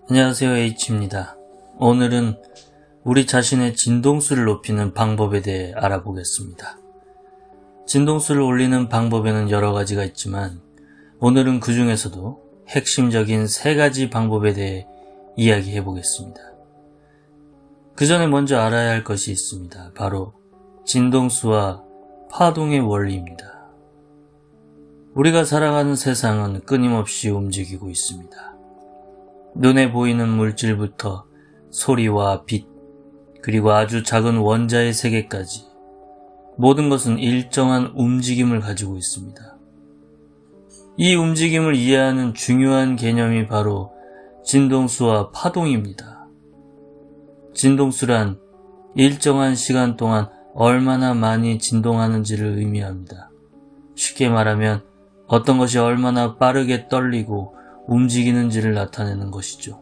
안녕하세요, H입니다. 오늘은 우리 자신의 진동수를 높이는 방법에 대해 알아보겠습니다. 진동수를 올리는 방법에는 여러 가지가 있지만 오늘은 그 중에서도 핵심적인 3가지 방법에 대해 이야기해 보겠습니다. 그 전에 먼저 알아야 할 것이 있습니다. 바로 진동수와 파동의 원리입니다. 우리가 살아가는 세상은 끊임없이 움직이고 있습니다. 눈에 보이는 물질부터 소리와 빛, 그리고 아주 작은 원자의 세계까지 모든 것은 일정한 움직임을 가지고 있습니다. 이 움직임을 이해하는 중요한 개념이 바로 진동수와 파동입니다. 진동수란 일정한 시간 동안 얼마나 많이 진동하는지를 의미합니다. 쉽게 말하면 어떤 것이 얼마나 빠르게 떨리고 움직이는지를 나타내는 것이죠.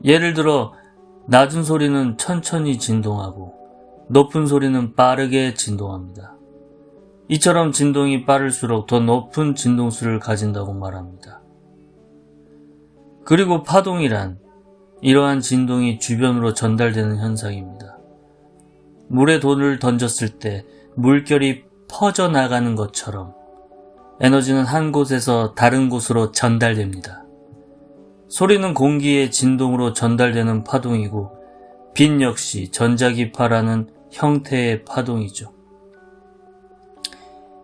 예를 들어 낮은 소리는 천천히 진동하고 높은 소리는 빠르게 진동합니다. 이처럼 진동이 빠를수록 더 높은 진동수를 가진다고 말합니다. 그리고 파동이란 이러한 진동이 주변으로 전달되는 현상입니다. 물에 돌을 던졌을 때 물결이 퍼져나가는 것처럼 에너지는 한 곳에서 다른 곳으로 전달됩니다. 소리는 공기의 진동으로 전달되는 파동이고 빛 역시 전자기파라는 형태의 파동이죠.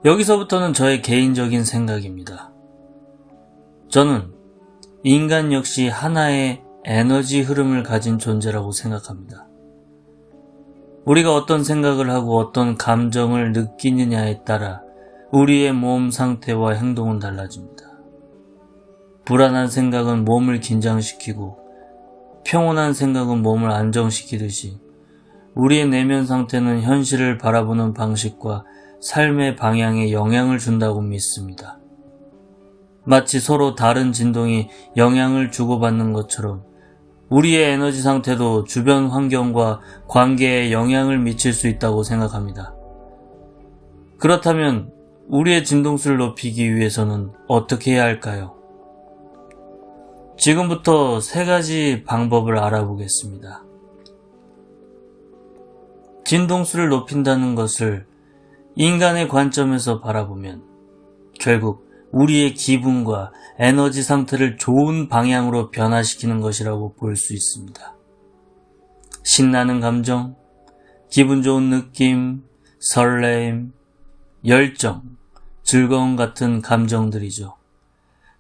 여기서부터는 저의 개인적인 생각입니다. 저는 인간 역시 하나의 에너지 흐름을 가진 존재라고 생각합니다. 우리가 어떤 생각을 하고 어떤 감정을 느끼느냐에 따라 우리의 몸 상태와 행동은 달라집니다. 불안한 생각은 몸을 긴장시키고 평온한 생각은 몸을 안정시키듯이 우리의 내면 상태는 현실을 바라보는 방식과 삶의 방향에 영향을 준다고 믿습니다. 마치 서로 다른 진동이 영향을 주고받는 것처럼 우리의 에너지 상태도 주변 환경과 관계에 영향을 미칠 수 있다고 생각합니다. 그렇다면 우리의 진동수를 높이기 위해서는 어떻게 해야 할까요? 지금부터 3가지 방법을 알아보겠습니다. 진동수를 높인다는 것을 인간의 관점에서 바라보면 결국 우리의 기분과 에너지 상태를 좋은 방향으로 변화시키는 것이라고 볼 수 있습니다. 신나는 감정, 기분 좋은 느낌, 설렘, 열정, 즐거움 같은 감정들이죠.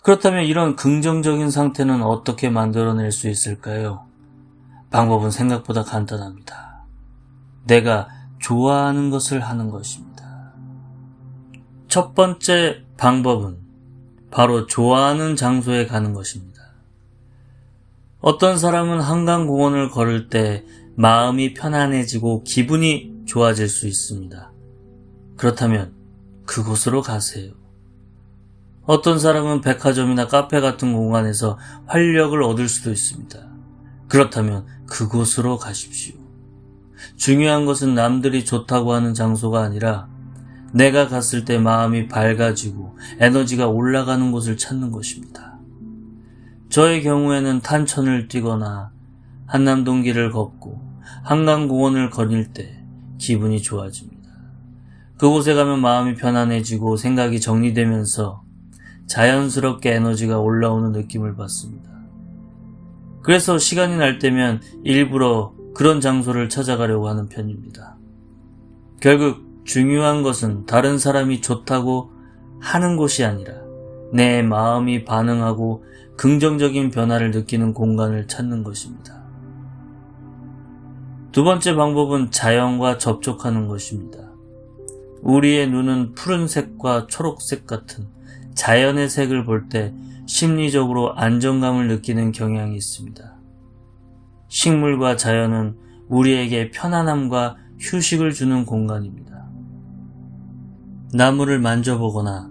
그렇다면 이런 긍정적인 상태는 어떻게 만들어낼 수 있을까요? 방법은 생각보다 간단합니다. 내가 좋아하는 것을 하는 것입니다. 첫 번째 방법은 바로 좋아하는 장소에 가는 것입니다. 어떤 사람은 한강공원을 걸을 때 마음이 편안해지고 기분이 좋아질 수 있습니다. 그렇다면 그곳으로 가세요. 어떤 사람은 백화점이나 카페 같은 공간에서 활력을 얻을 수도 있습니다. 그렇다면 그곳으로 가십시오. 중요한 것은 남들이 좋다고 하는 장소가 아니라 내가 갔을 때 마음이 밝아지고 에너지가 올라가는 곳을 찾는 것입니다. 저의 경우에는 탄천을 뛰거나 한남동길을 걷고 한강공원을 거닐 때 기분이 좋아집니다. 그곳에 가면 마음이 편안해지고 생각이 정리되면서 자연스럽게 에너지가 올라오는 느낌을 받습니다. 그래서 시간이 날 때면 일부러 그런 장소를 찾아가려고 하는 편입니다. 결국 중요한 것은 다른 사람이 좋다고 하는 곳이 아니라 내 마음이 반응하고 긍정적인 변화를 느끼는 공간을 찾는 것입니다. 두 번째 방법은 자연과 접촉하는 것입니다. 우리의 눈은 푸른색과 초록색 같은 자연의 색을 볼 때 심리적으로 안정감을 느끼는 경향이 있습니다. 식물과 자연은 우리에게 편안함과 휴식을 주는 공간입니다. 나무를 만져보거나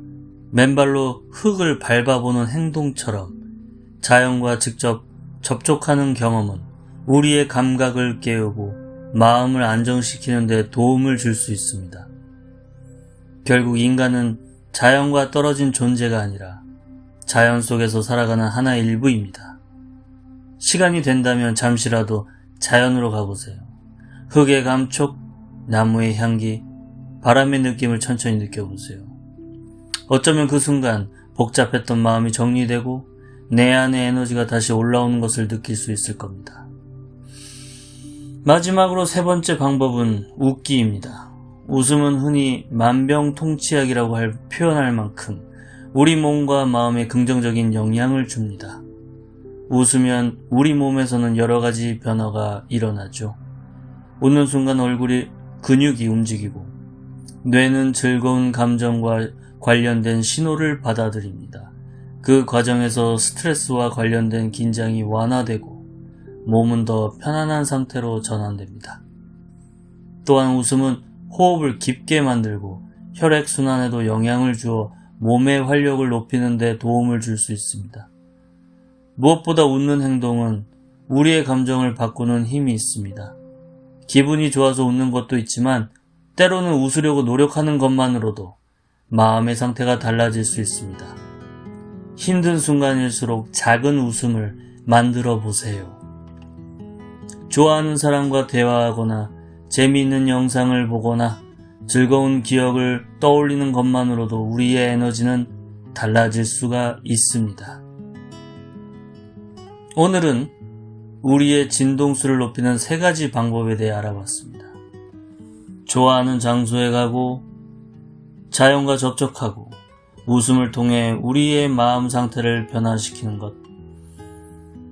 맨발로 흙을 밟아보는 행동처럼 자연과 직접 접촉하는 경험은 우리의 감각을 깨우고 마음을 안정시키는 데 도움을 줄 수 있습니다. 결국 인간은 자연과 떨어진 존재가 아니라 자연 속에서 살아가는 하나의 일부입니다. 시간이 된다면 잠시라도 자연으로 가보세요. 흙의 감촉, 나무의 향기, 바람의 느낌을 천천히 느껴보세요. 어쩌면 그 순간 복잡했던 마음이 정리되고 내 안의 에너지가 다시 올라오는 것을 느낄 수 있을 겁니다. 마지막으로 세 번째 방법은 웃기입니다. 웃음은 흔히 만병통치약이라고 표현할 만큼 우리 몸과 마음에 긍정적인 영향을 줍니다. 웃으면 우리 몸에서는 여러 가지 변화가 일어나죠. 웃는 순간 얼굴이 근육이 움직이고 뇌는 즐거운 감정과 관련된 신호를 받아들입니다. 그 과정에서 스트레스와 관련된 긴장이 완화되고 몸은 더 편안한 상태로 전환됩니다. 또한 웃음은 호흡을 깊게 만들고 혈액순환에도 영향을 주어 몸의 활력을 높이는 데 도움을 줄 수 있습니다. 무엇보다 웃는 행동은 우리의 감정을 바꾸는 힘이 있습니다. 기분이 좋아서 웃는 것도 있지만 때로는 웃으려고 노력하는 것만으로도 마음의 상태가 달라질 수 있습니다. 힘든 순간일수록 작은 웃음을 만들어 보세요. 좋아하는 사람과 대화하거나 재미있는 영상을 보거나 즐거운 기억을 떠올리는 것만으로도 우리의 에너지는 달라질 수가 있습니다. 오늘은 우리의 진동수를 높이는 3가지 방법에 대해 알아봤습니다. 좋아하는 장소에 가고 자연과 접촉하고 웃음을 통해 우리의 마음 상태를 변화시키는 것.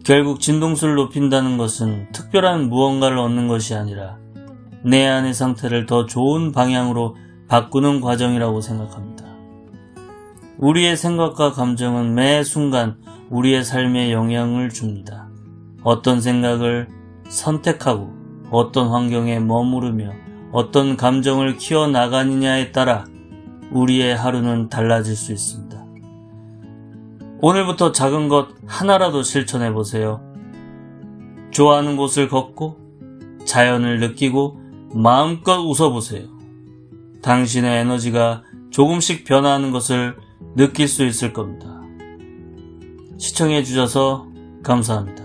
결국 진동수를 높인다는 것은 특별한 무언가를 얻는 것이 아니라 내 안의 상태를 더 좋은 방향으로 바꾸는 과정이라고 생각합니다. 우리의 생각과 감정은 매 순간 우리의 삶에 영향을 줍니다. 어떤 생각을 선택하고 어떤 환경에 머무르며 어떤 감정을 키워나가느냐에 따라 우리의 하루는 달라질 수 있습니다. 오늘부터 작은 것 하나라도 실천해 보세요. 좋아하는 곳을 걷고 자연을 느끼고 마음껏 웃어보세요. 당신의 에너지가 조금씩 변화하는 것을 느낄 수 있을 겁니다. 시청해 주셔서 감사합니다.